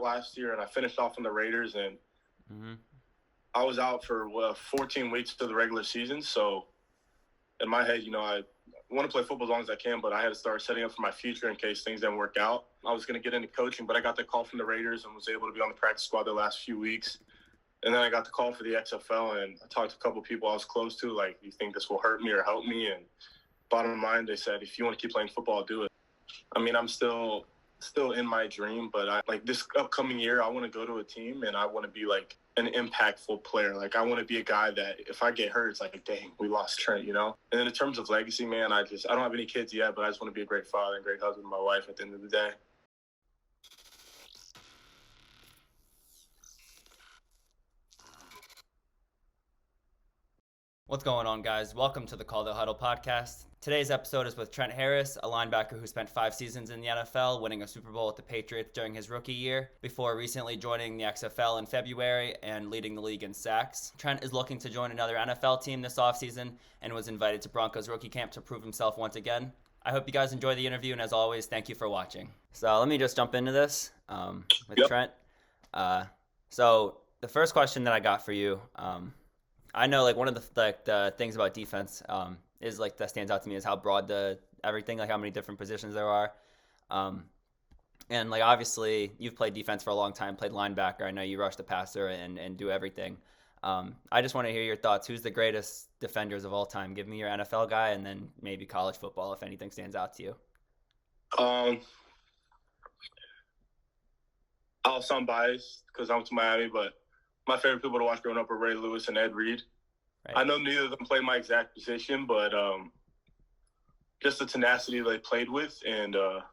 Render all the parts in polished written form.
last year, and I finished off on the Raiders, and Mm-hmm. I was out for 14 weeks to the regular season. So in my head, I want to play football as long as I can, but I had to start setting up for my future in case things didn't work out. I was going to get into coaching, but I got the call from the Raiders and was able to be on the practice squad the last few weeks. And then I got the call for the XFL, and I talked to a couple of people I was close to, like, you think this will hurt me or help me? And bottom line, they said, if you want to keep playing football, do it. I mean, I'm still in my dream, but this upcoming year, I want to go to a team and I want to be like an impactful player. Like, I want to be a guy that if I get hurt, it's like, dang, we lost Trent, And then in terms of legacy, man, I don't have any kids yet, but I just want to be a great father and great husband to my wife at the end of the day. What's going on, guys? Welcome to the Call The Huddle podcast. Today's episode is with Trent Harris, a linebacker who spent 5 seasons in the NFL, winning a Super Bowl with the Patriots during his rookie year, before recently joining the XFL in February and leading the league in sacks. Trent is looking to join another NFL team this offseason and was invited to Broncos Rookie camp to prove himself once again. I hope you guys enjoy the interview, and as always, thank you for watching. So let me just jump into this with Trent. So the first question that I got for you, I know like one of the things about defense is like that stands out to me is how broad everything, like how many different positions there are. And like obviously you've played defense for a long time, played linebacker. I know you rush the passer and do everything. I just want to hear your thoughts. Who's the greatest defenders of all time? Give me your NFL guy and then maybe college football if anything stands out to you. I'll sound biased because I went to Miami, but my favorite people to watch growing up were Ray Lewis and Ed Reed. Right. I know neither of them played my exact position, but just the tenacity they played with, and a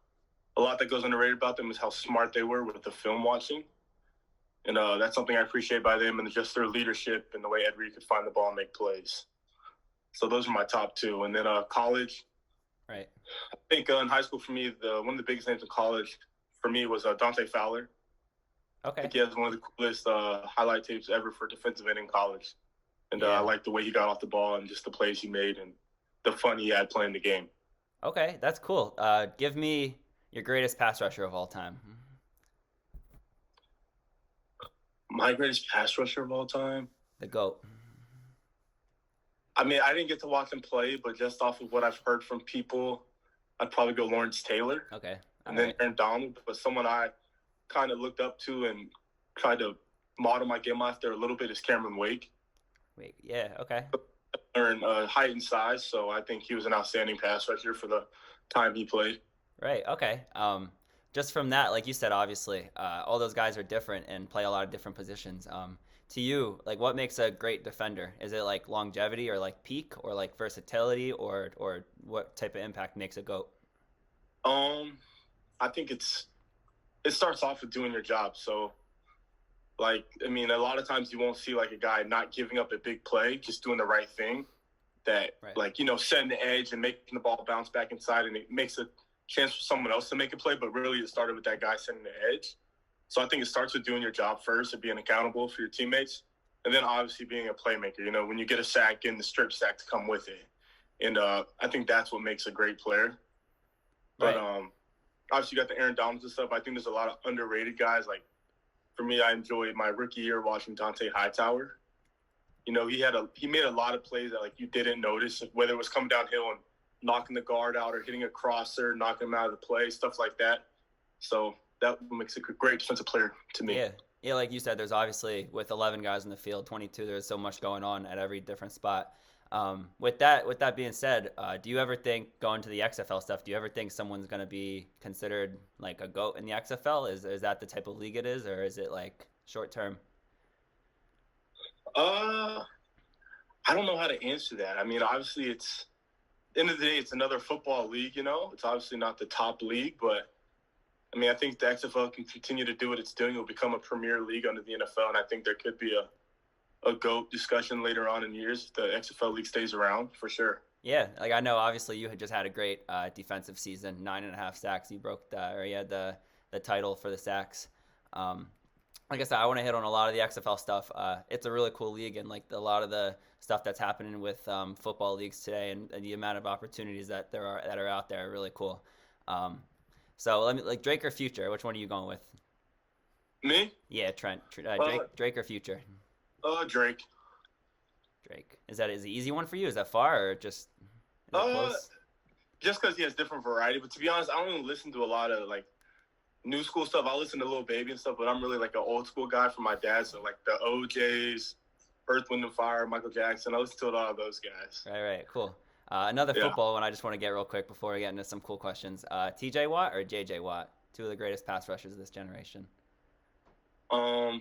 lot that goes underrated about them is how smart they were with the film watching. And that's something I appreciate by them, and just their leadership and the way Ed Reed could find the ball and make plays. So those are my top two. And then college. Right. I think in high school for me, one of the biggest names in college for me was Dante Fowler. Okay. I think he has one of the coolest highlight tapes ever for defensive end in college. And I like the way he got off the ball and just the plays he made and the fun he had playing the game. Okay, that's cool. Give me your greatest pass rusher of all time. My greatest pass rusher of all time? The GOAT. I mean, I didn't get to watch him play, but just off of what I've heard from people, I'd probably go Lawrence Taylor. Okay. And then Aaron Donald, but someone I kind of looked up to and tried to model my game after a little bit is Cameron Wake. Yeah, okay. Learn height and size, so I think he was an outstanding pass rusher for the time he played. Right, okay. Just from that, like you said, obviously, all those guys are different and play a lot of different positions. To you, like what makes a great defender? Is it like longevity or like peak or like versatility or what type of impact makes a GOAT? I think it starts off with doing your job. So, like, I mean, a lot of times you won't see, like, a guy not giving up a big play, just doing the right thing that, right. Like, setting the edge and making the ball bounce back inside, and it makes a chance for someone else to make a play, but really it started with that guy setting the edge. So I think it starts with doing your job first and being accountable for your teammates, and then obviously being a playmaker. When you get a sack, getting the strip sack to come with it. And I think that's what makes a great player. But, right. Obviously, you got the Aaron Donalds and stuff. I think there's a lot of underrated guys. Like, for me, I enjoyed my rookie year watching Dante Hightower. He made a lot of plays that, like, you didn't notice, whether it was coming downhill and knocking the guard out or hitting a crosser, knocking him out of the play, stuff like that. So that makes a great defensive player to me. Yeah, like you said, there's obviously, with 11 guys in the field, 22, there's so much going on at every different spot. With that being said, do you ever think, going to the XFL stuff, do you ever think someone's going to be considered like a GOAT in the XFL? Is that the type of league it is, or is it like short term? I don't know how to answer that. I mean, obviously at the end of the day, it's another football league, It's obviously not the top league, but I mean, I think the XFL can continue to do what it's doing. It'll become a premier league under the NFL, and I think there could be a GOAT discussion later on in years if the XFL league stays around, for sure. Yeah, like I know obviously you had just had a great defensive season, 9.5 sacks. You had the title for the sacks. Like I said, I want to hit on a lot of the XFL stuff. It's a really cool league, and like a lot of the stuff that's happening with football leagues today and the amount of opportunities that are out there are really cool. So let me, like, Drake or Future, which one are you going with? Me? Yeah, Trent. Uh, Drake or Future? Drake. Drake. Is it an easy one for you? Is that far or just is it Uh, close? just because he has different variety. But to be honest, I don't even listen to a lot of like new school stuff. I listen to Lil Baby and stuff, but I'm really like an old school guy from my dad. So like the OJs, Earth, Wind and Fire, Michael Jackson. I listen to a lot of those guys. Right. Cool. Another Yeah. football one I just want to get real quick before we get into some cool questions. TJ Watt or JJ Watt? Two of the greatest pass rushers of this generation. Um,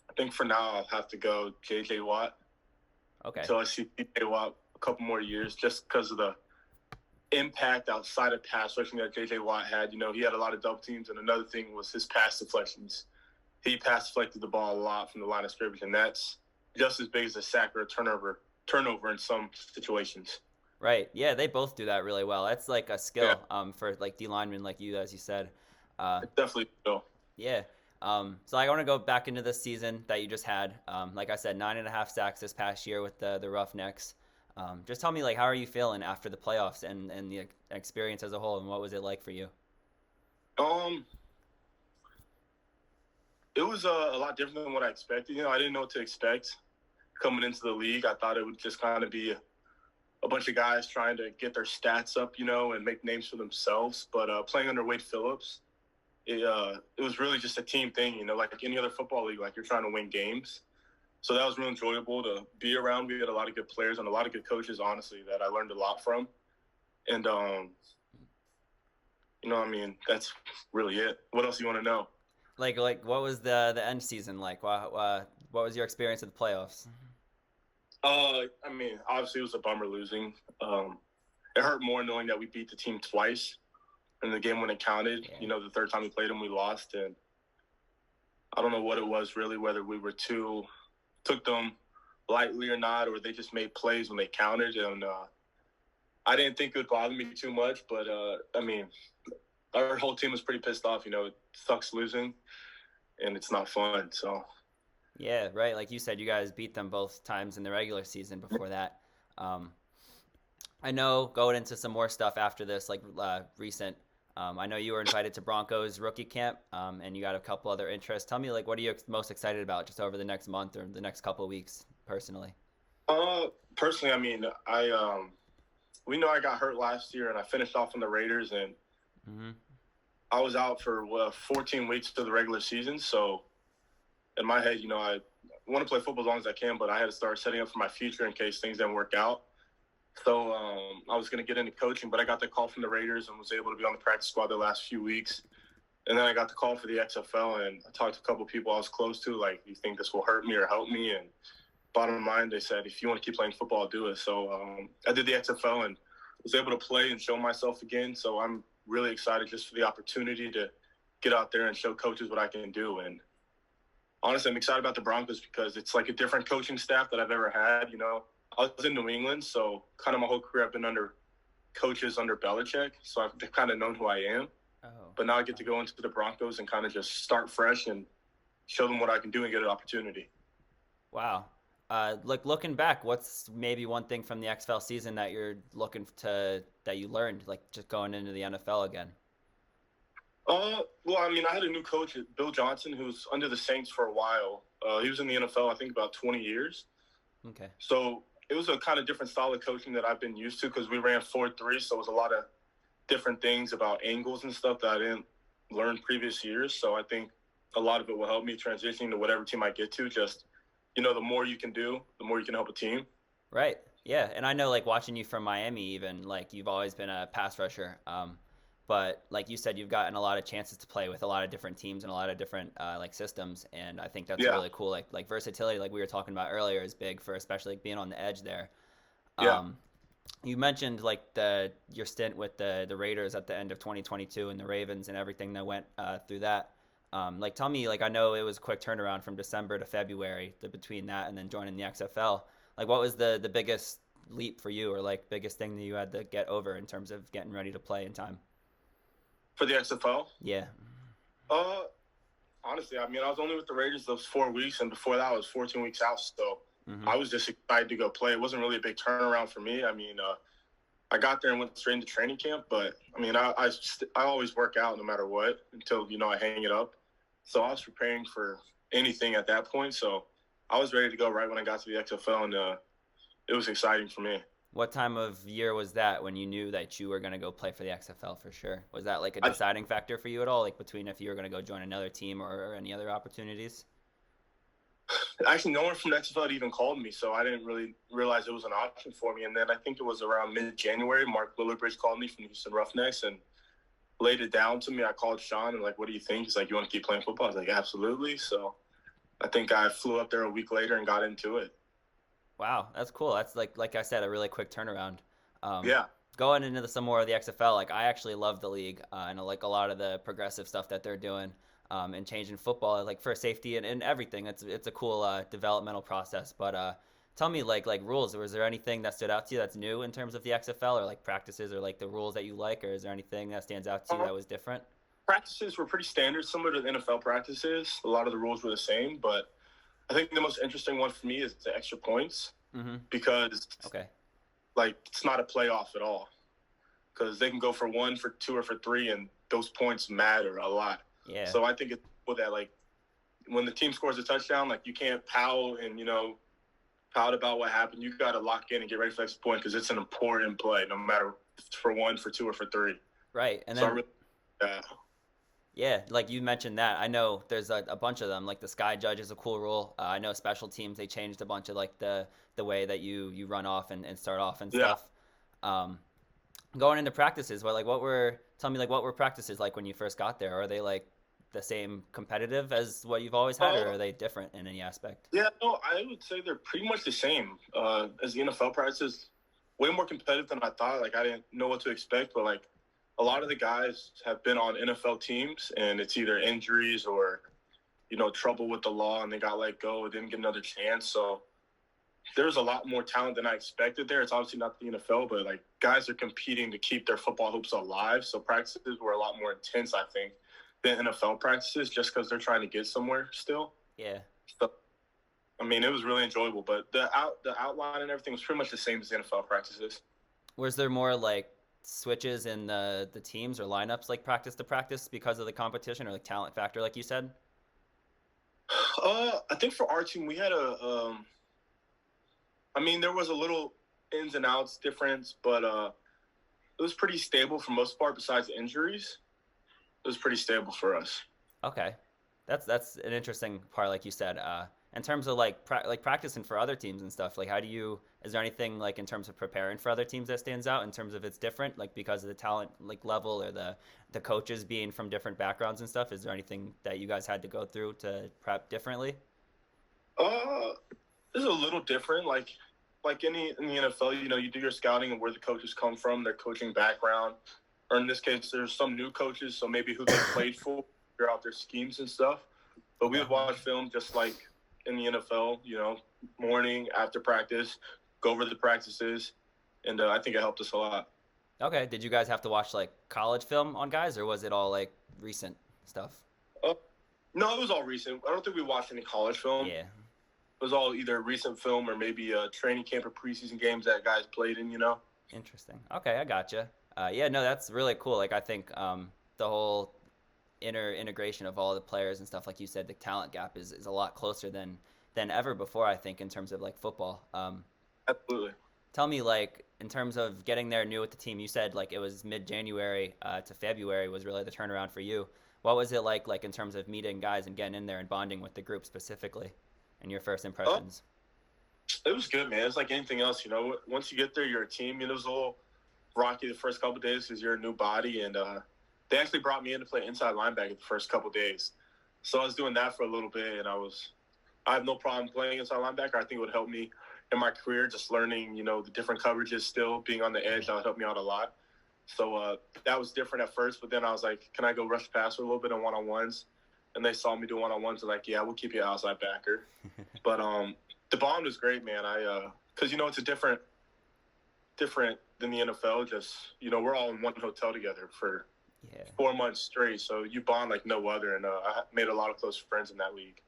I think for now I'll have to go JJ Watt. Okay. So I see JJ Watt a couple more years just because of the impact outside of pass rushing that JJ Watt had. You know, he had a lot of double teams, and another thing was his pass deflections. He pass deflected the ball a lot from the line of scrimmage, and that's just as big as a sack or a turnover in some situations. Right. Yeah, they both do that really well. That's like a skill Yeah. for like D linemen like you, as you said. Uh, It's definitely so. yeah. So I want to go back into this season that you just had. Like I said, 9.5 sacks this past year with the Roughnecks. Just tell me, like, how are you feeling after the playoffs and the experience as a whole, and what was it like for you? Um, it was a lot different than what I expected. You know, I didn't know what to expect coming into the league. I thought it would just kind of be a bunch of guys trying to get their stats up, you know, and make names for themselves. But playing under Wade Phillips, it was really just a team thing, you know, like any other football league, like you're trying to win games. So that was real enjoyable to be around. We had a lot of good players and a lot of good coaches, honestly, that I learned a lot from. And, you know, I mean, that's really it. What else do you want to know? Like what was the end season like? What was your experience of the playoffs? I mean, obviously it was a bummer losing. It hurt more knowing that we beat the team twice in the game when it counted. Yeah. You know, the third time we played them, we lost. And I don't know what it was really, whether we were took them lightly or not, or they just made plays when they counted. And I didn't think it would bother me too much, but I mean, our whole team was pretty pissed off. You know, it sucks losing, and it's not fun. So Yeah, right. Like you said, you guys beat them both times in the regular season before that. Um, I know going into some more stuff after this, like recent. I know you were invited to Broncos Rookie Camp, and you got a couple other interests. Tell me, like, what are you most excited about just over the next month or the next couple of weeks, personally? personally, I mean, we know I got hurt last year, and I finished off on the Raiders, and Mm-hmm. I was out for 14 weeks to the regular season. So in my head, you know, I want to play football as long as I can, but I had to start setting up for my future in case things didn't work out. So I was going to get into coaching, but I got the call from the Raiders and was able to be on the practice squad the last few weeks. And then I got the call for the XFL, and I talked to a couple of people I was close to, like, you think this will hurt me or help me? And bottom line, they said, if you want to keep playing football, do it. So I did the XFL and was able to play and show myself again. So I'm really excited just for the opportunity to get out there and show coaches what I can do. And honestly, I'm excited about the Broncos because it's like a different coaching staff that I've ever had. You know, I was in New England, so kind of my whole career I've been under coaches under Belichick. So I've kind of known who I am. Oh. But now I get to go into the Broncos and kind of just start fresh and show them what I can do and get an opportunity. Wow. Like looking back, what's maybe one thing from the XFL season that you're looking to that you learned, like just going into the NFL again? Well, I mean, I had a new coach, Bill Johnson, who was under the Saints for a while. He was in the NFL, I think, about 20 years. Okay. So it was a kind of different style of coaching that I've been used to because we ran 4-3, so it was a lot of different things about angles and stuff that I didn't learn previous years. So I think a lot of it will help me transitioning to whatever team I get to. Just, you know, the more you can do, the more you can help a team. Right. Yeah. And I know, like, watching you from Miami, even, like, you've always been a pass rusher. But like you said, you've gotten a lot of chances to play with a lot of different teams and a lot of different like systems, and I think that's really cool. Like versatility, like we were talking about earlier, is big for especially like being on the edge there. You mentioned like your stint with the Raiders at the end of 2022 and the Ravens and everything that went through that. Like tell me, like I know it was a quick turnaround from December to February between that and then joining the XFL. Like what was the biggest leap for you, or like biggest thing that you had to get over in terms of getting ready to play in time? For the XFL? Yeah. Honestly, I mean, I was only with the Raiders those 4 weeks, and before that I was 14 weeks out, so I was just excited to go play. It wasn't really a big turnaround for me. I mean, I got there and went straight into training camp. But I mean, I always work out no matter what until I hang it up. So I was preparing for anything at that point. So I was ready to go right when I got to the XFL, and it was exciting for me. What time of year was that when you knew that you were going to go play for the XFL for sure? Was that like a deciding factor for you at all, like between if you were going to go join another team or any other opportunities? Actually, no one from the XFL had even called me, so I didn't really realize it was an option for me. And then I think it was around mid-January, Mark Lillibridge called me from the Houston Roughnecks and laid it down to me. I called Shawn and, like, what do you think? He's like, you want to keep playing football? I was like, absolutely. So I think I flew up there a week later and got into it. Wow, that's cool. That's like I said, a really quick turnaround. Yeah. Going into some more of the XFL, like I actually love the league and I like a lot of the progressive stuff that they're doing and changing football, like for safety and everything. It's a cool developmental process. But tell me, like rules. Was there anything that stood out to you that's new in terms of the XFL, or like practices, or like the rules that you like, or is there anything that stands out to you that was different? Practices were pretty standard, similar to the NFL practices. A lot of the rules were the same, but I think the most interesting one for me is the extra points because, like, it's not a playoff at all because they can go for 1, for 2, or for 3, and those points matter a lot. Yeah. So I think it's cool that, like, when the team scores a touchdown, like, you can't pout and, pout about what happened. You got to lock in and get ready for the next point because it's an important play, no matter for 1, for 2, or for 3. Right. And so then yeah, like you mentioned that. I know there's a bunch of them. Like the sky judge is a cool rule. I know special teams, they changed a bunch of like the way that you run off and start off and stuff. Going into practices, tell me like what were practices like when you first got there? Are they like the same competitive as what you've always had, or are they different in any aspect? Yeah, no, I would say they're pretty much the same as the NFL practices. Way more competitive than I thought. Like I didn't know what to expect, but like a lot of the guys have been on NFL teams, and it's either injuries or, trouble with the law, and they got let go or didn't get another chance. So there's a lot more talent than I expected there. It's obviously not the NFL, but, like, guys are competing to keep their football hopes alive. So practices were a lot more intense, I think, than NFL practices just because they're trying to get somewhere still. Yeah. So, I mean, it was really enjoyable. But the outline and everything was pretty much the same as the NFL practices. Was there more, like, switches in the teams or lineups like practice to practice because of the competition or like talent factor like you said? I think for our team we had there was a little ins and outs difference, but it was pretty stable for most part besides injuries. It was pretty stable for us. Okay. That's an interesting part like you said. In terms of like practicing for other teams and stuff, like is there anything like in terms of preparing for other teams that stands out in terms of it's different, like because of the talent like level or the coaches being from different backgrounds and stuff? Is there anything that you guys had to go through to prep differently? This is a little different. Like in the NFL, you do your scouting and where the coaches come from, their coaching background, or in this case, there's some new coaches, so maybe who they played for, figure out their schemes and stuff. But we would watch film just like in the NFL, morning, after practice, go over the practices, and I think it helped us a lot. Okay. Did you guys have to watch, like, college film on guys, or was it all, like, recent stuff? No, it was all recent. I don't think we watched any college film. Yeah. It was all either recent film or maybe training camp or preseason games that guys played in, Interesting. Okay, I gotcha. Yeah, no, that's really cool. Like, I think the whole integration of all the players and stuff, like you said, the talent gap is a lot closer than ever before, I think, in terms of like football. Absolutely. Tell me, like, in terms of getting there new with the team, you said like it was mid-January to February was really the turnaround for you. What was it like in terms of meeting guys and getting in there and bonding with the group specifically, and your first impressions? It was good, man. It's like anything else, once you get there, you're a team. It was a little rocky the first couple of days because you're a new body, and they actually brought me in to play inside linebacker the first couple of days. So I was doing that for a little bit, and I have no problem playing inside linebacker. I think it would help me in my career, just learning, the different coverages still, being on the edge. That would help me out a lot. So that was different at first, but then I was like, can I go rush pass for a little bit on one-on-ones? And they saw me do one-on-ones. They're like, yeah, we'll keep you outside backer. But the bond was great, man. Because, it's a different than the NFL. Just, we're all in one hotel together for 4 months straight. So you bond like no other. And I made a lot of close friends in that league.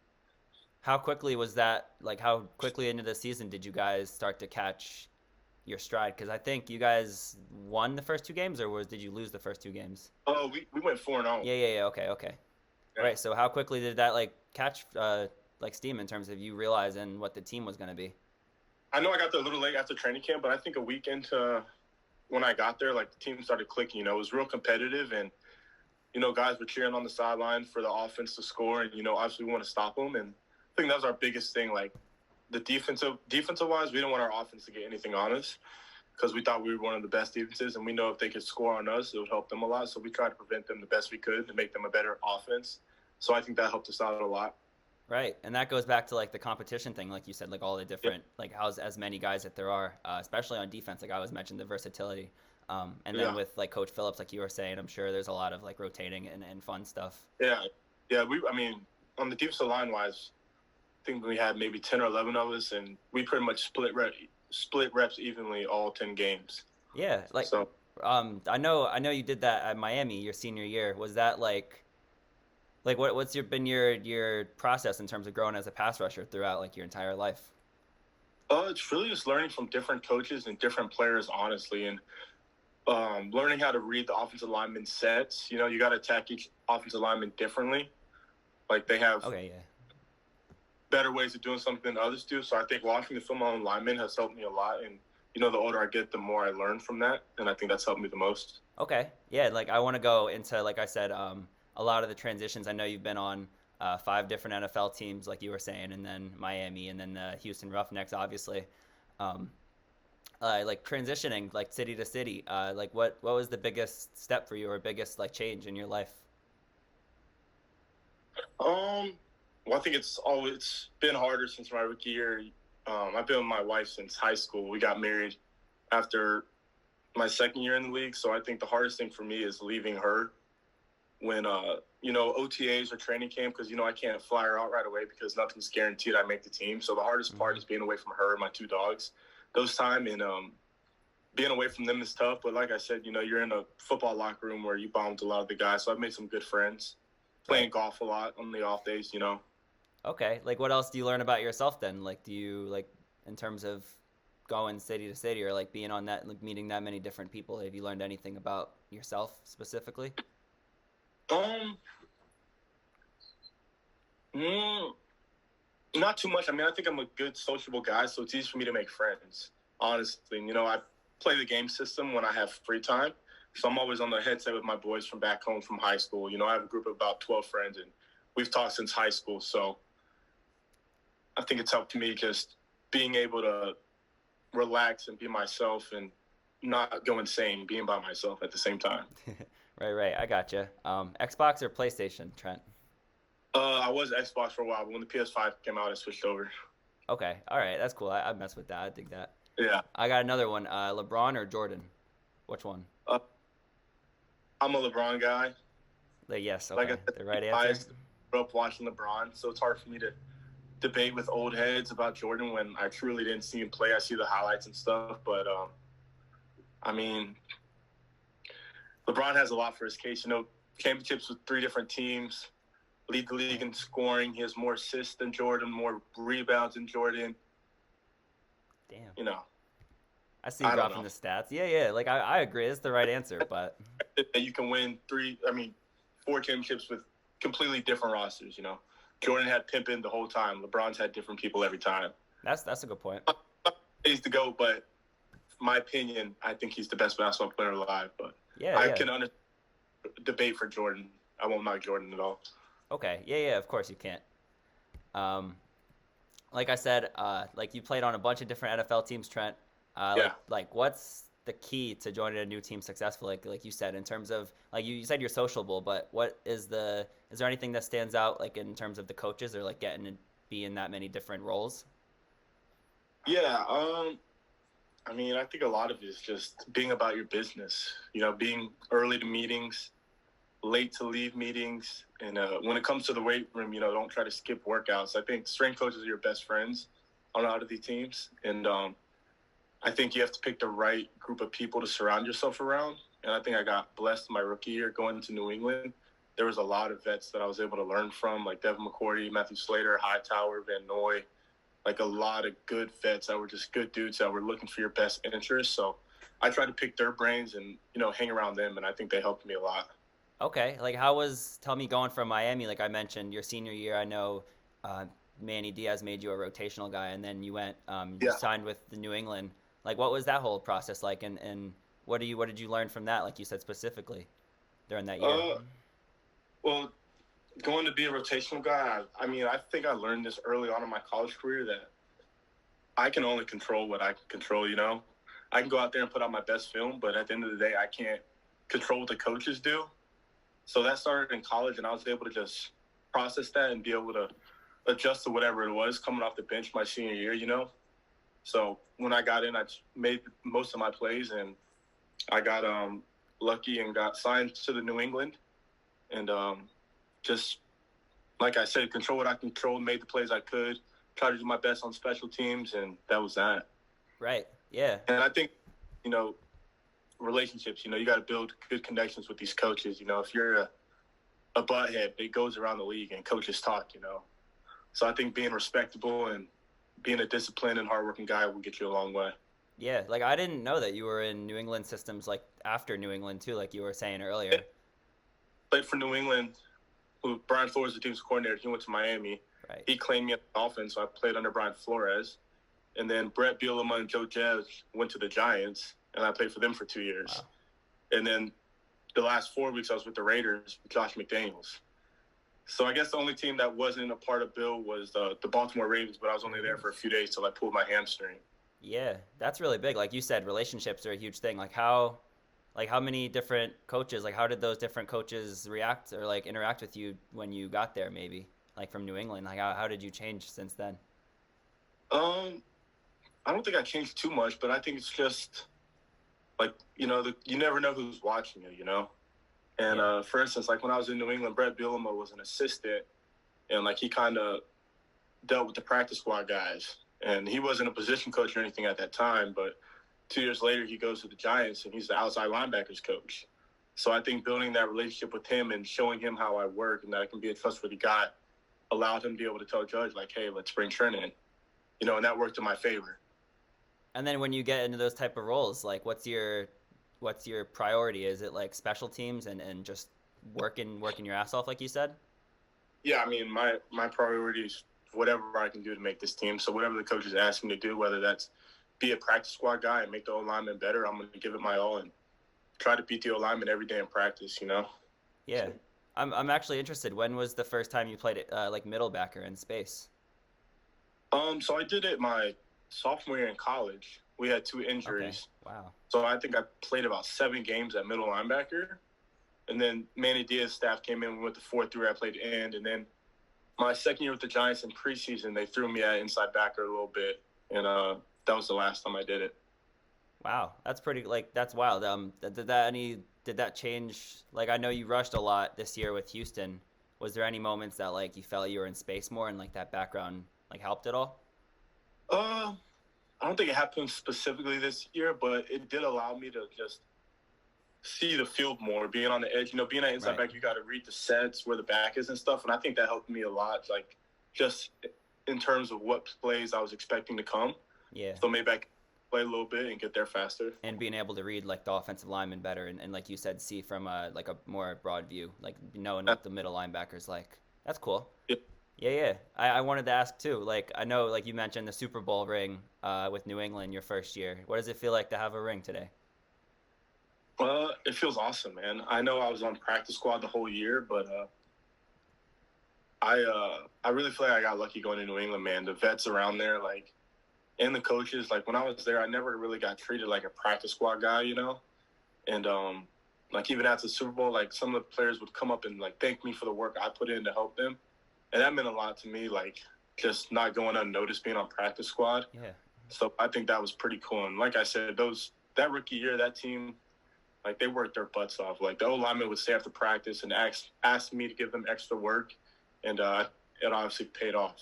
How quickly was that? Like, how quickly into the season did you guys start to catch your stride? Because I think you guys won the first two games, or did you lose the first two games? Oh, we went 4-0. Yeah. Okay. Yeah. Right. So how quickly did that like catch like steam in terms of you realizing what the team was going to be? I know I got there a little late after training camp, but I think a week into when I got there, like the team started clicking. It was real competitive, and guys were cheering on the sideline for the offense to score, and obviously we want to stop them. And I think that was our biggest thing. Like the defensive wise, we didn't want our offense to get anything on us because we thought we were one of the best defenses, and we know if they could score on us, it would help them a lot. So we tried to prevent them the best we could to make them a better offense. So I think that helped us out a lot. Right, and that goes back to like the competition thing, like you said, like all the different, like how's as many guys that there are, especially on defense. Like I always mentioned the versatility, and then with like Coach Phillips, like you were saying, I'm sure there's a lot of like rotating and fun stuff. Yeah. I mean, on the defensive line wise, I think we had maybe 10 or 11 of us, and we pretty much split reps evenly all 10 games. Yeah, like so. I know you did that at Miami your senior year. Was that like what's been your process in terms of growing as a pass rusher throughout like your entire life? It's really just learning from different coaches and different players, honestly, and learning how to read the offensive lineman sets. You got to attack each offensive lineman differently. Like they have better ways of doing something than others do. So I think watching the film on linemen has helped me a lot. And the older I get, the more I learn from that, and I think that's helped me the most. Okay, yeah. Like I want to go into, like I said, a lot of the transitions. I know you've been on 5 different NFL teams, like you were saying, and then Miami, and then the Houston Roughnecks, obviously. Like transitioning, like city to city. Like what was the biggest step for you, or biggest like change in your life? Well, I think it's been harder since my rookie year. I've been with my wife since high school. We got married after my second year in the league, so I think the hardest thing for me is leaving her when OTAs or training camp, because I can't fly her out right away because nothing's guaranteed I make the team. So the hardest part is being away from her and my 2 dogs. Those time and being away from them is tough. But like I said, you're in a football locker room where you bond with a lot of the guys. So I've made some good friends. Playing golf a lot on the off days. Okay, like what else do you learn about yourself then? Like, do you like in terms of going city to city, or like being on that, like meeting that many different people? Have you learned anything about yourself specifically? Not too much. I mean, I think I'm a good sociable guy, so it's easy for me to make friends, honestly. I play the game system when I have free time, so I'm always on the headset with my boys from back home from high school. I have a group of about 12 friends, and we've talked since high school, so I think it's helped me just being able to relax and be myself and not go insane being by myself at the same time. Right. I gotcha. Xbox or PlayStation, Trent? I was Xbox for a while, but when the PS5 came out, I switched over. Okay. All right. That's cool. I mess with that. I dig that. Yeah. I got another one. LeBron or Jordan? Which one? I'm a LeBron guy. Yes. Okay. Like I said, the right I answer. grew up watching LeBron, so it's hard for me to debate with old heads about Jordan when I truly didn't see him play. I see the highlights and stuff, but I mean, LeBron has a lot for his case. Championships with 3 different teams, lead the league in scoring. He has more assists than Jordan, more rebounds than Jordan. Damn. I see you dropping the stats. Yeah. Like I agree, it's the right answer, but you can win 4 championships with completely different rosters. Jordan had Pippen the whole time. LeBron's had different people every time. That's a good point. He's the GOAT, but in my opinion, I think he's the best basketball player alive. But I can debate for Jordan. I won't knock Jordan at all. Okay. Yeah. Of course you can't. Like I said, like you played on a bunch of different NFL teams, Trent. Like what's the key to joining a new team successfully? Like you said, in terms of like you said you're sociable, but is there anything that stands out like in terms of the coaches, or like getting to be in that many different roles? Yeah. I mean, I think a lot of it is just being about your business. Being early to meetings, late to leave meetings, and when it comes to the weight room, don't try to skip workouts. I think strength coaches are your best friends on a lot of these teams, and I think you have to pick the right group of people to surround yourself around. And I think I got blessed my rookie year going to New England. There was a lot of vets that I was able to learn from, like Devin McCourty, Matthew Slater, Hightower, Van Noy, like a lot of good vets that were just good dudes that were looking for your best interest. So I tried to pick their brains and, hang around them, and I think they helped me a lot. Okay, like tell me going from Miami, like I mentioned, your senior year, I know uh, Manny Diaz made you a rotational guy, and then you Yeah. signed with the New England. Like, what was that whole process like, and what did you learn from that, like you said specifically during that year? Uh, well, going to be a rotational guy, I mean, I think I learned this early on in my college career that I can only control what I can control. I can go out there and put out my best film, but at the end of the day, I can't control what the coaches do. So that started in college, and I was able to just process that and be able to adjust to whatever it was coming off the bench my senior year. So when I got in, I made most of my plays, and I got lucky and got signed to the New England. And just, like I said, control what I controlled, made the plays I could, try to do my best on special teams, and that was that. Right. Yeah. And I think, relationships, you got to build good connections with these coaches. If you're a butthead, it goes around the league and coaches talk. So I think being respectable and being a disciplined and hardworking guy will get you a long way. Yeah, like I didn't know that you were in New England systems like after New England too, like you were saying earlier. Played for New England, who Brian Flores, the team's coordinator. He went to Miami. Right. He claimed me at the Dolphins, so I played under Brian Flores. And then Brett Bielema and Joe Judge went to the Giants, and I played for them for 2 years. Wow. And then the last 4 weeks I was with the Raiders with Josh McDaniels. So I guess the only team that wasn't a part of Bill was the Baltimore Ravens, but I was only there for a few days till I pulled my hamstring. Yeah, that's really big. Like you said, relationships are a huge thing. Like how many different coaches, like how did those different coaches react or like interact with you when you got there maybe? Like from New England, like how did you change since then? I don't think I changed too much, but I think it's just like, you never know who's watching you. And for instance, like when I was in New England, Brett Bielema was an assistant, and like he kind of dealt with the practice squad guys. And he wasn't a position coach or anything at that time, but 2 years later he goes to the Giants and he's the outside linebackers coach. So I think building that relationship with him and showing him how I work and that I can be a trustworthy guy allowed him to be able to tell Judge, like, hey, let's bring Trent in. And that worked in my favor. And then when you get into those type of roles, like what's your priority? Is it like special teams and just working your ass off like you said? Yeah, I mean, my priority is whatever I can do to make this team. So whatever the coaches ask me to do, whether that's be a practice squad guy and make the O-lineman better, I'm going to give it my all and try to beat the O-lineman every day in practice, Yeah. I'm actually interested. When was the first time you played it, like middle backer in space? So I did it my sophomore year in college. We had 2 injuries. Okay. Wow. So I think I played about 7 games at middle linebacker. And then Manny Diaz's staff came in with the 4-3. I played end. And then my second year with the Giants in preseason, they threw me at inside backer a little bit. And that was the last time I did it. Wow. That's pretty, like, that's wild. Did that change? Like, I know you rushed a lot this year with Houston. Was there any moments that, like, you felt you were in space more and, like, that background, like, helped at all? I don't think it happened specifically this year, but it did allow me to just see the field more, being on the edge. Being an inside back, you got to read the sets, where the back is and stuff, and I think that helped me a lot, like, just in terms of what plays I was expecting to come. Yeah. So maybe I can play a little bit and get there faster. And being able to read, like, the offensive lineman better and like you said, see from, a more broad view, like, knowing what the middle linebacker's like. That's cool. Yep. Yeah. I wanted to ask, too, like, I know, like, you mentioned the Super Bowl ring with New England your first year. What does it feel like to have a ring today? It feels awesome, man. I know I was on practice squad the whole year, but I really feel like I got lucky going to New England, man. The vets around there, like, and the coaches, like, when I was there, I never really got treated like a practice squad guy, And, like, even after the Super Bowl, like, some of the players would come up and, like, thank me for the work I put in to help them. And that meant a lot to me, like, just not going unnoticed being on practice squad. Yeah. So I think that was pretty cool. And like I said, that rookie year, that team, like, they worked their butts off. Like, the O-lineman would stay after practice and ask me to give them extra work. And it obviously paid off.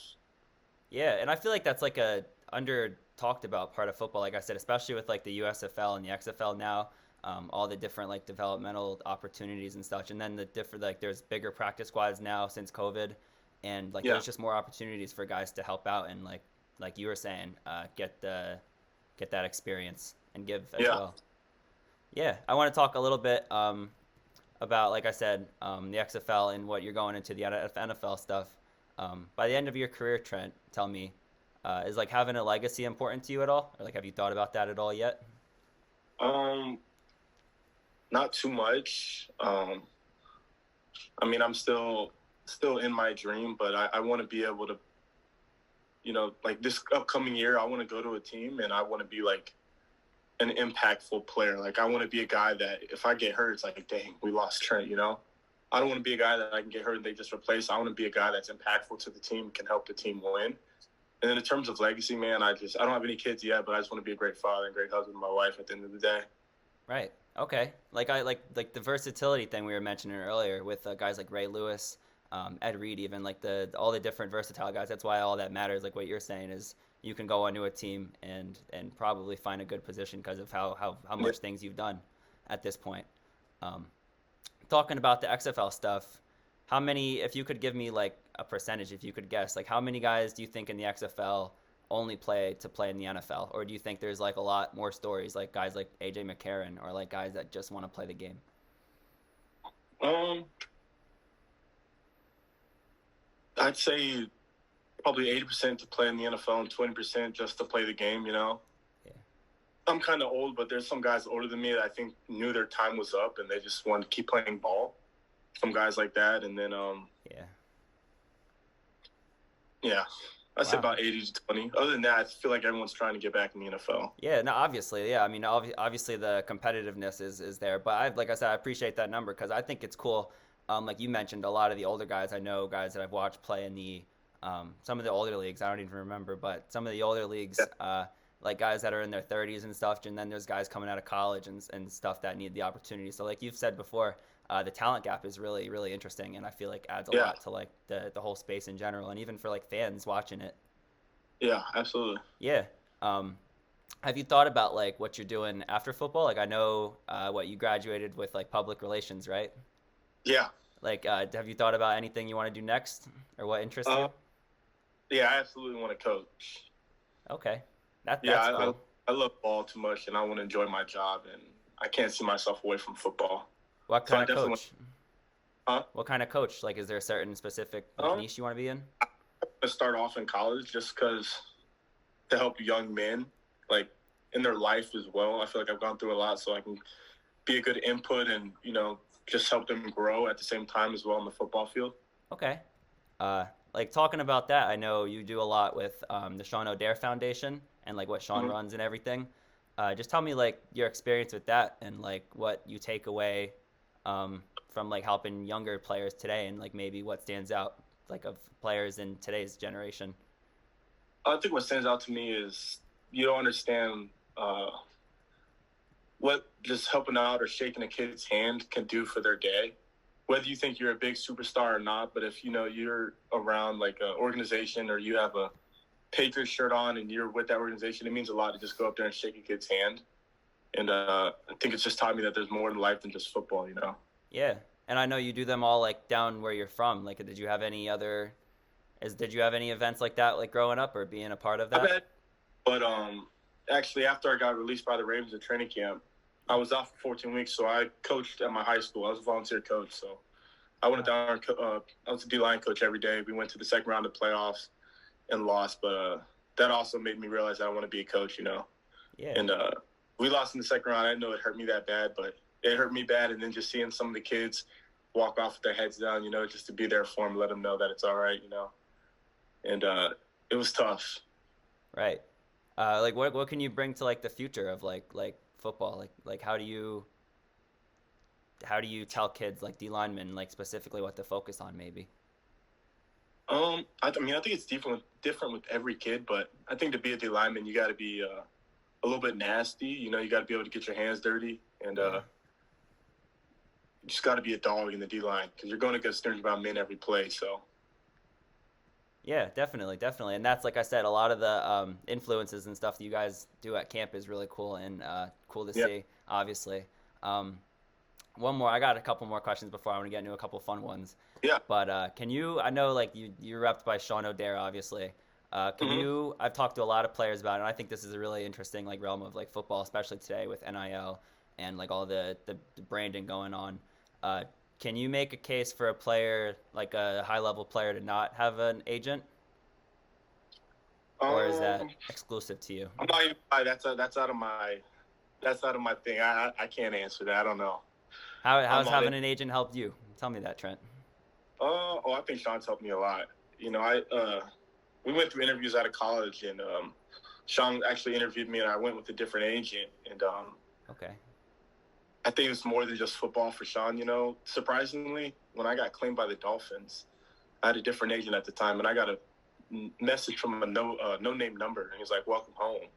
Yeah, and I feel like that's like a under talked about part of football, like I said, especially with like the USFL and the XFL now, all the different like developmental opportunities and such. And then the different, like, there's bigger practice squads now since COVID. And like there's just more opportunities for guys to help out and like like you were saying, get that experience and give as Yeah. well. Yeah, I want to talk a little bit about, like I said, the XFL and what you're going into the NFL stuff. By the end of your career, Trent, tell me, is like having a legacy important to you at all, or like have you thought about that at all yet? Um, Not too much. I mean, I'm still in my dream, but I want to be able to, like this upcoming year, I want to go to a team and I want to be like an impactful player. Like I want to be a guy that if I get hurt, it's like, dang, we lost Trent. I don't want to be a guy that I can get hurt and they just replace. I want to be a guy that's impactful to the team, can help the team win. And then in terms of legacy, man, I don't have any kids yet, but I just want to be a great father and great husband to my wife at the end of the day. Right. Okay. Like I like the versatility thing we were mentioning earlier with guys like Ray Lewis, Ed Reed, even like the all the different versatile guys. That's why all that matters. Like what you're saying is you can go onto a team and probably find a good position because of how much things you've done at this point. Um, Talking about the XFL stuff, how many, if you could give me like a percentage, if you could guess, like how many guys do you think in the XFL only play to play in the NFL? Or do you think there's like a lot more stories, like guys like AJ McCarron or like guys that just want to play the game? Um, I'd say probably 80% to play in the NFL and 20% just to play the game. Yeah. I'm kind of old, but there's some guys older than me that I think knew their time was up and they just wanted to keep playing ball. Some guys like that. And then, Yeah. yeah, I'd say Wow. about 80 to 20. Other than that, I feel like everyone's trying to get back in the NFL. Yeah, no, obviously, yeah. I mean, obviously the competitiveness is there, but like I said, I appreciate that number because I think it's cool. Like you mentioned, a lot of the older guys I know, guys that I've watched play in the some of the older leagues. I don't even remember, but some of the older leagues, Yeah. like guys that are in their 30s and stuff, and then there's guys coming out of college and stuff that need the opportunity. So, like you've said before, the talent gap is really really interesting, and I feel like adds a Yeah. lot to like the whole space in general, and even for like fans watching it. Yeah, absolutely. Yeah. Have you thought about like what you're doing after football? Like I know what you graduated with like public relations, right? Yeah. Like have you thought about anything you want to do next or what interests Uh, you? yeah, I absolutely want to coach. Okay. Yeah, That's cool. I love ball too much and I want to enjoy my job and I can't see myself away from football. What So I kind of definitely want coach? huh? What kind of coach? Like is there a certain specific like Um, niche you want to be in? to start off in college just because to help young men like in their life as well. I feel like I've gone through a lot, so I can be a good input and just help them grow at the same time as well on the football field. Okay. Like talking about that, I know you do a lot with the Shawn Foundation and like what Shawn Mhm. runs and everything. Just tell me like your experience with that and like what you take away from like helping younger players today and like maybe what stands out like of players in today's generation. I think what stands out to me is you don't understand what just helping out or shaking a kid's hand can do for their day. Whether you think you're a big superstar or not, but if you're around like an organization or you have a Patriots shirt on and you're with that organization, it means a lot to just go up there and shake a kid's hand. And I think it's just taught me that there's more to life than just football. Yeah, and I know you do them all like down where you're from. Like, did you have any events like that like growing up or being a part of I that? bet. But actually, after I got released by the Ravens at training camp, I was out for 14 weeks, so I coached at my high school. I was a volunteer coach, so I went down. I was a D-line coach every day. We went to the second round of playoffs and lost, but that also made me realize that I want to be a coach. Yeah. And we lost in the second round. I didn't know it hurt me that bad, but it hurt me bad. And then just seeing some of the kids walk off with their heads down, just to be there for them, let them know that it's all right. And it was tough. Right. Like what can you bring to like the future of like football? Like how do you tell kids like D linemen like specifically what to focus on maybe? I mean, I think it's different with every kid, but I think to be a D lineman, you got to be a little bit nasty. You got to be able to get your hands dirty, and Yeah. you just got to be a dog in the D line because you're going against about men every play. So Yeah, definitely, and that's like I said, a lot of the influences and stuff that you guys do at camp is really cool and cool to yeah, see. Obviously, um, one more. I got a couple more questions before I want to get into a couple fun ones. yeah. But can you? I know like you're repped by Shawn, obviously. Hmm. I've talked to a lot of players about it, and I think this is a really interesting like realm of like football, especially today with NIL and like all the branding going on. Uh, can you make a case for a player, like a high level player, to not have an agent, or is that Um, exclusive to you? I'm not even that's out of my thing. I can't answer that. I don't know. I'm How's not having it. an agent helped you? Tell me that, Trent. I think Shawn's helped me a lot. I we went through interviews out of college, and Shawn actually interviewed me, and I went with a different agent, and Okay. I think it's more than just football for Shawn. Surprisingly, when I got claimed by the Dolphins, I had a different agent at the time, and I got a message from a no name number, and he's like, "Welcome home."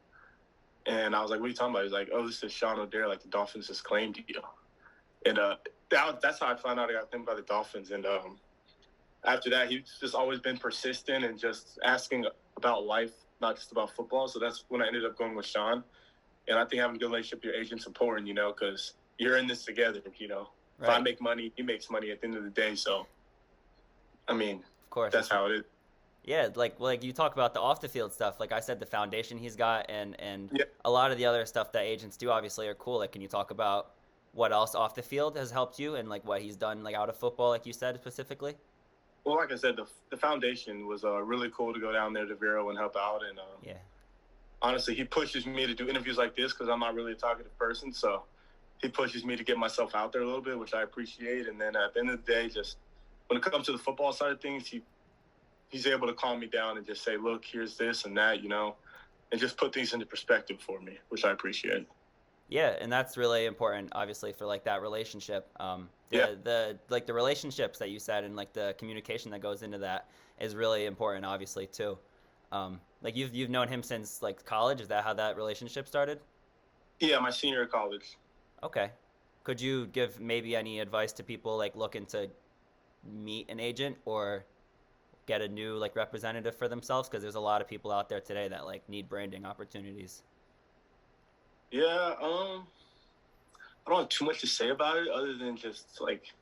And I was like, "What are you talking about?" He's like, "Oh, this is Shawn O'Dare. Like the Dolphins just claimed you." And that's how I found out I got claimed by the Dolphins. And after that, he's just always been persistent and just asking about life, not just about football. So that's when I ended up going with Shawn. And I think having a good relationship with your agent's important, because you're in this together. If I Right. make money, he makes money at the end of the day. So, I mean, Of course. that's how it is. Yeah, like you talk about the off the field stuff. Like I said, the foundation he's got, and Yeah. a lot of the other stuff that agents do obviously are cool. Like, can you talk about what else off the field has helped you, and like what he's done like out of football, like you said specifically? Well, like I said, the foundation was really cool to go down there to Vero and help out. And Yeah. honestly, he pushes me to do interviews like this because I'm not really a talkative person. So he pushes me to get myself out there a little bit, which I appreciate. And then at the end of the day, just when it comes to the football side of things, he's able to calm me down and just say, "Look, here's this and that," and just put things into perspective for me, which I appreciate. Yeah, and that's really important, obviously, for like that relationship. Yeah. The relationships that you said and like the communication that goes into that is really important, obviously, too. Like you've known him since like college. Is that how that relationship started? Yeah, my senior year of college. Okay. Could you give maybe any advice to people like looking to meet an agent or get a new like representative for themselves? Because there's a lot of people out there today that like need branding opportunities. Yeah, I don't have too much to say about it other than just like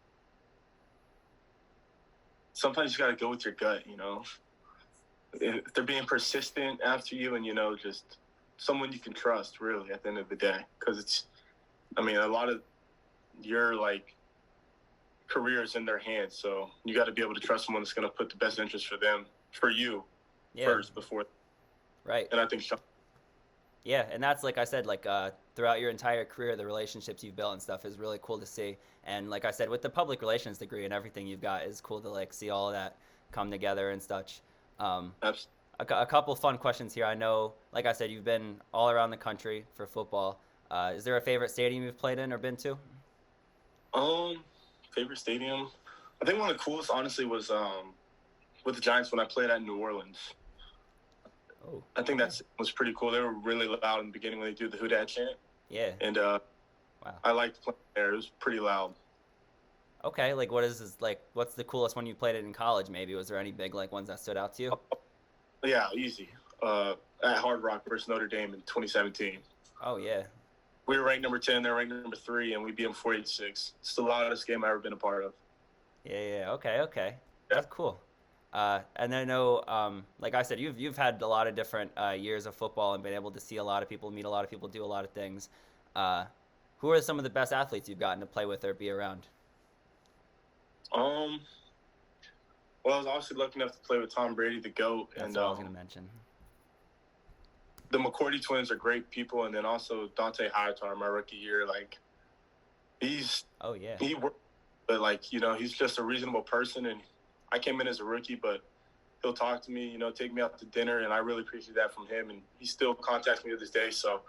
sometimes you got to go with your gut. If they're being persistent after you and, just someone you can trust really at the end of the day. Because a lot of your like career is in their hands. So you got to be able to trust someone that's going to put the best interest for you Yeah, first before. right. And I think Yeah, and that's like I said, like throughout your entire career, the relationships you've built and stuff is really cool to see. And like I said, with the public relations degree and everything you've got, is cool to like see all of that come together and such. Um, that's a couple fun questions here. I know, like I said, you've been all around the country for football. Is there a favorite stadium you've played in or been to? um favorite stadium. I think one of the coolest, honestly, was with the Giants when I played at New Orleans. Oh, I think okay. that was pretty cool. They were really loud in the beginning when they do the Who Dat chant, Yeah. and Wow. I liked playing there. It was pretty loud. Okay. Like, what is this like? What's the coolest one you played it in college? Maybe was there any big like ones that stood out to you? Yeah, easy. At Hard Rock versus Notre Dame in 2017. Oh yeah. We were ranked number 10, they were ranked number 3, and we beat them 48-6. It's the loudest game I've ever been a part of. Yeah. Yeah. Okay. Okay. Yeah. That's cool. And I know, like I said, you've had a lot of different years of football and been able to see a lot of people, meet a lot of people, do a lot of things. Uh, who are some of the best athletes you've gotten to play with or be around? Um, well, I was obviously lucky enough to play with Tom Brady, the GOAT, That's and what I was gonna mention. the McCourty twins are great people, and then also Dante Hightower, my rookie year, like he's Oh yeah. he worked, but like he's just a reasonable person, and I came in as a rookie, but he'll talk to me, take me out to dinner, and I really appreciate that from him, and he still contacts me to this day. So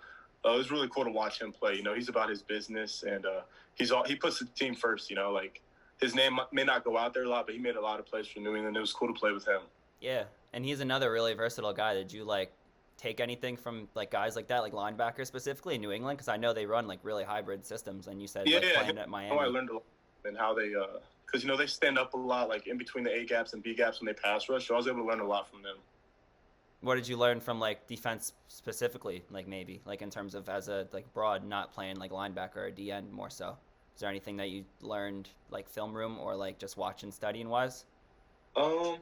it was really cool to watch him play. He's about his business, and he puts the team first. Like his name may not go out there a lot, but he made a lot of plays for New England. It was cool to play with him. Yeah, and he's another really versatile guy. Did you like take anything from like guys like that, like linebackers specifically in New England? Because I know they run like really hybrid systems, and you said Yeah, like yeah. playing at I Miami. learned a lot and how they because they stand up a lot, like in between the A gaps and B gaps when they pass rush. So I was able to learn a lot from them. What did you learn from like defense specifically, like maybe like in terms of as a like broad, not playing like linebacker or D end more so? Is there anything that you learned like film room or like just watching studying wise? Um,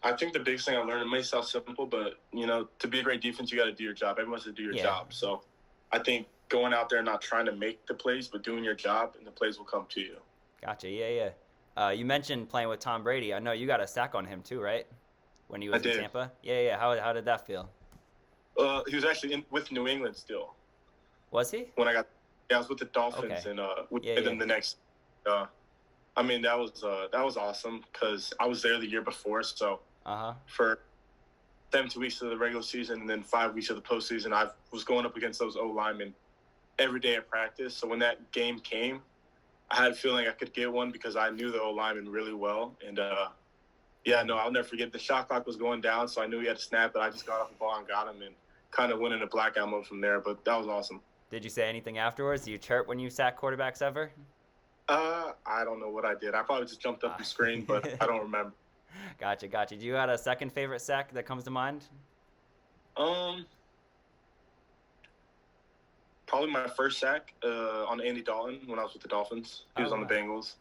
I think the biggest thing I learned, it may sound simple, but, to be a great defense, you got to do your job. Everyone has to do your job. So I think going out there and not trying to make the plays, but doing your job, and the plays will come to you. Gotcha. Yeah. You mentioned playing with Tom Brady. I know you got a sack on him too, right? When he was in Tampa? Yeah. How did that feel? He was actually with New England still. Was he? I was with the Dolphins, and we played them the next. That was awesome because I was there the year before. So for 17 weeks of the regular season and then 5 weeks of the postseason, I was going up against those O linemen every day at practice. So when that game came, I had a feeling I could get one because I knew the O lineman really well. And I'll never forget. The shot clock was going down, so I knew he had to snap it. I just got off the ball and got him, and kind of went into blackout mode from there. But that was awesome. Did you say anything afterwards? Do you chirp when you sack quarterbacks ever? I don't know what I did. I probably just jumped up and screamed, but I don't remember. Gotcha. Do you got a second favorite sack that comes to mind? Probably my first sack on Andy Dalton when I was with the Dolphins. He was on the Bengals.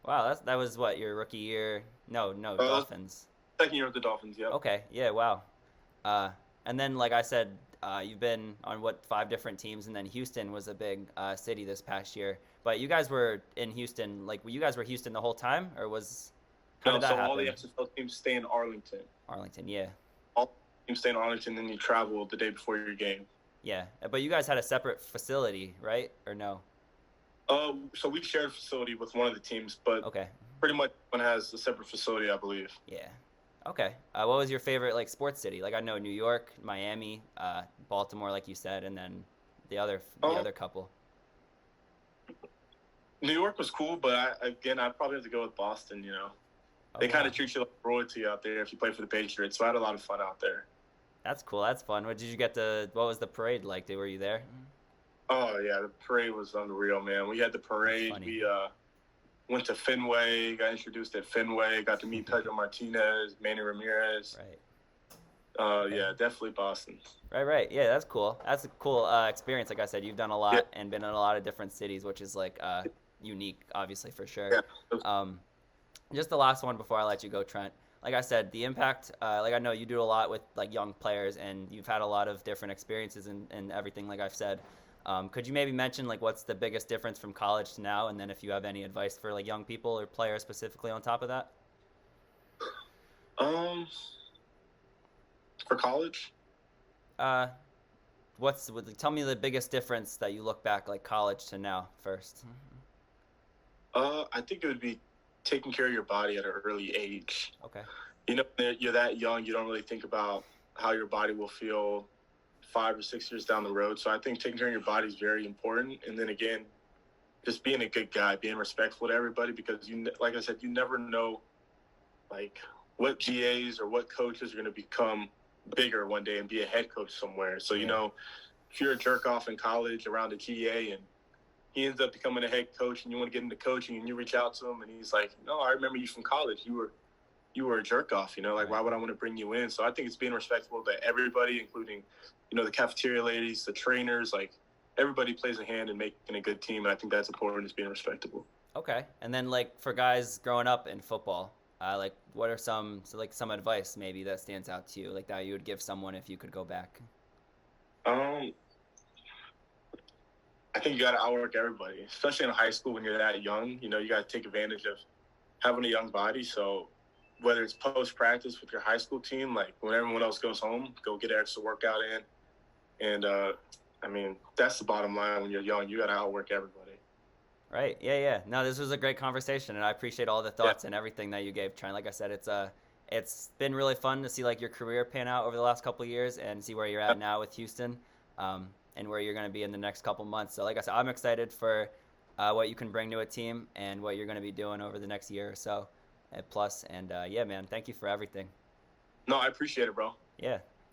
Wow, that was what, your rookie year? No, Dolphins. Second year with the Dolphins, yeah. Okay, yeah, wow. And then, like I said, you've been on 5 different teams, and then Houston was a big city this past year. But you guys were in Houston, you guys were Houston the whole time, or how did that happen? All the XFL teams stay in Arlington. Arlington, yeah. All teams stay in Arlington, then you travel the day before your game. Yeah, but you guys had a separate facility, right, or no? So we shared a facility with one of the teams, but pretty much one has a separate facility, I believe. Yeah. Okay. What was your favorite sports city? I know New York, Miami, Baltimore, like you said, and then the other couple. New York was cool, but I'd probably have to go with Boston. They kind of treat you like royalty out there if you play for the Patriots. So I had a lot of fun out there. That's cool. That's fun. What was the parade like? Were you there? Oh yeah, the parade was unreal, man. We had the parade. We went to Fenway, got introduced at Fenway, got to meet Pedro Martinez, Manny Ramirez. Right. Yeah, definitely Boston. Right. Yeah, that's cool. That's a cool experience. Like I said, you've done a lot and been in a lot of different cities, which is unique, obviously, for sure. Yeah. Just the last one before I let you go, Trent. Like I said, the impact, I know you do a lot with young players, and you've had a lot of different experiences and everything, like I've said. Could you maybe mention what's the biggest difference from college to now, and then if you have any advice for young people or players specifically on top of that? For college? Tell me the biggest difference that you look back college to now first. I think it would be taking care of your body at an early age. Okay. You're that young, you don't really think about how your body will feel 5 or 6 years down the road. So I think taking care of your body is very important. And then again, just being a good guy, being respectful to everybody, because like I said, you never know what GAs or what coaches are going to become bigger one day and be a head coach somewhere. So, if you're a jerk off in college around a GA and he ends up becoming a head coach and you want to get into coaching and you reach out to him and he's like, no, I remember you from college. You were a jerk off, why would I want to bring you in? So I think it's being respectful to everybody, including, the cafeteria ladies, the trainers, everybody plays a hand in making a good team. And I think that's important, is being respectable. Okay. And then for guys growing up in football, what are some advice maybe that stands out to you, that you would give someone if you could go back? I think you got to outwork everybody, especially in high school when you're that young. You got to take advantage of having a young body. So whether it's post-practice with your high school team, when everyone else goes home, go get an extra workout in. And, that's the bottom line when you're young. You got to outwork everybody. Right. Yeah. No, this was a great conversation, and I appreciate all the thoughts and everything that you gave, Trent. Like I said, it's been really fun to see your career pan out over the last couple of years and see where you're at now with Houston. And where you're going to be in the next couple months. So like I said, I'm excited for what you can bring to a team and what you're going to be doing over the next year or so. Man, thank you for everything. No, I appreciate it, bro. Yeah.